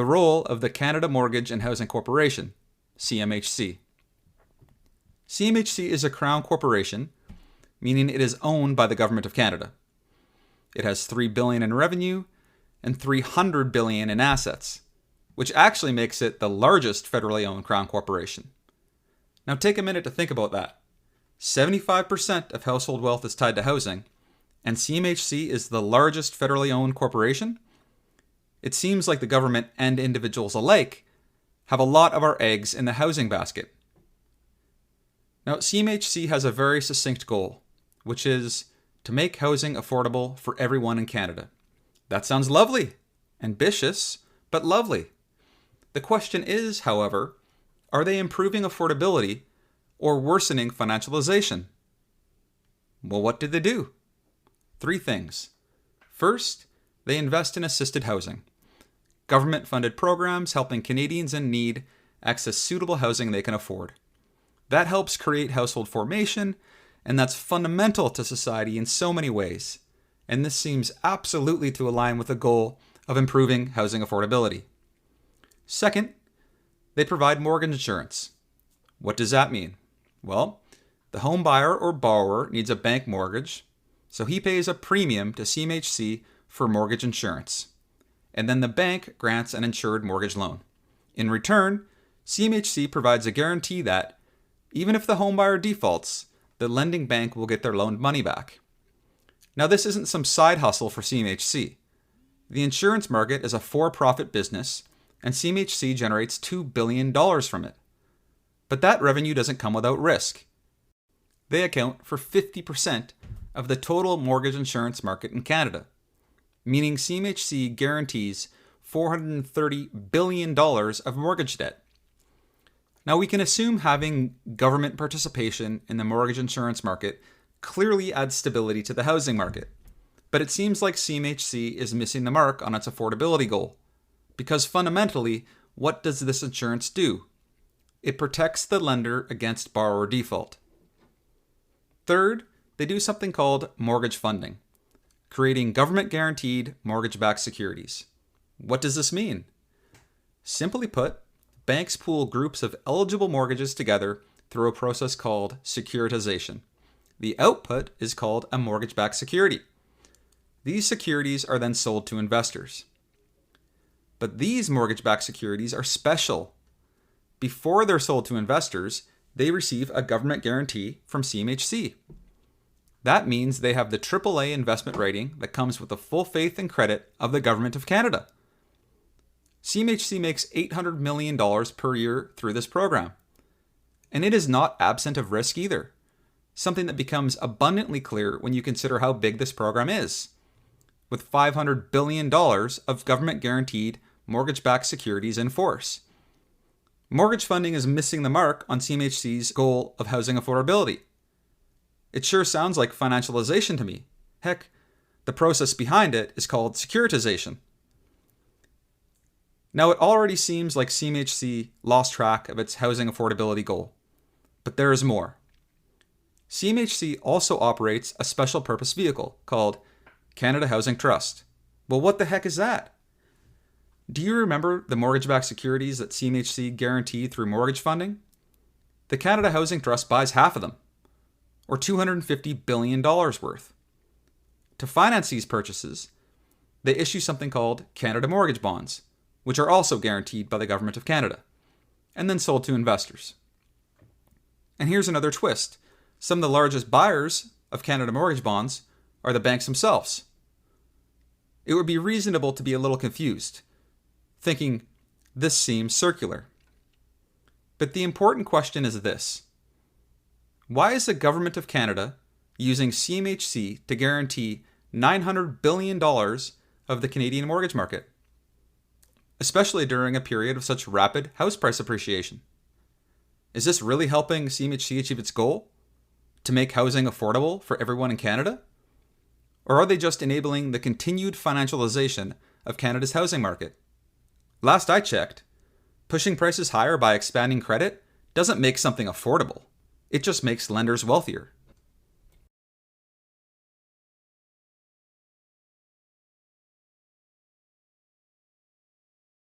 The role of the Canada Mortgage and Housing Corporation, CMHC. CMHC is a Crown corporation, meaning it is owned by the Government of Canada. It has $3 billion in revenue and $300 billion in assets, which actually makes it the largest federally owned Crown corporation. Now take a minute to think about that. 75% of household wealth is tied to housing, and CMHC is the largest federally owned corporation? It seems like the government and individuals alike have a lot of our eggs in the housing basket. Now, CMHC has a very succinct goal, which is to make housing affordable for everyone in Canada. That sounds lovely, ambitious, but lovely. The question is, however, are they improving affordability or worsening financialization? Well, what did they do? 3 things. First, they invest in assisted housing. Government-funded programs helping Canadians in need access suitable housing they can afford. That helps create household formation, and that's fundamental to society in so many ways. And this seems absolutely to align with the goal of improving housing affordability. Second, they provide mortgage insurance. What does that mean? Well, the home buyer or borrower needs a bank mortgage, so he pays a premium to CMHC for mortgage insurance. And then the bank grants an insured mortgage loan. In return, CMHC provides a guarantee that, even if the home buyer defaults, the lending bank will get their loaned money back. Now, this isn't some side hustle for CMHC. The insurance market is a for-profit business, and CMHC generates $2 billion from it. But that revenue doesn't come without risk. They account for 50% of the total mortgage insurance market in Canada, meaning CMHC guarantees $430 billion of mortgage debt. Now, we can assume having government participation in the mortgage insurance market clearly adds stability to the housing market, but it seems like CMHC is missing the mark on its affordability goal, because fundamentally, what does this insurance do? It protects the lender against borrower default. Third, they do something called mortgage funding, creating government-guaranteed mortgage-backed securities. What does this mean? Simply put, banks pool groups of eligible mortgages together through a process called securitization. The output is called a mortgage-backed security. These securities are then sold to investors. But these mortgage-backed securities are special. Before they're sold to investors, they receive a government guarantee from CMHC. That means they have the AAA investment rating that comes with the full faith and credit of the Government of Canada. CMHC makes $800 million per year through this program. And it is not absent of risk either, something that becomes abundantly clear when you consider how big this program is, with $500 billion of government-guaranteed mortgage-backed securities in force. Mortgage funding is missing the mark on CMHC's goal of housing affordability. It sure sounds like financialization to me. Heck, the process behind it is called securitization. Now, it already seems like CMHC lost track of its housing affordability goal, but there is more. CMHC also operates a special purpose vehicle called Canada Housing Trust. Well, what the heck is that? Do you remember the mortgage-backed securities that CMHC guaranteed through mortgage funding? The Canada Housing Trust buys half of them, or $250 billion worth. To finance these purchases, they issue something called Canada Mortgage Bonds, which are also guaranteed by the Government of Canada, and then sold to investors. And here's another twist. Some of the largest buyers of Canada Mortgage Bonds are the banks themselves. It would be reasonable to be a little confused, thinking this seems circular. But the important question is this. Why is the Government of Canada using CMHC to guarantee $900 billion of the Canadian mortgage market, especially during a period of such rapid house price appreciation? Is this really helping CMHC achieve its goal, to make housing affordable for everyone in Canada? Or are they just enabling the continued financialization of Canada's housing market? Last I checked, pushing prices higher by expanding credit doesn't make something affordable. It just makes lenders wealthier.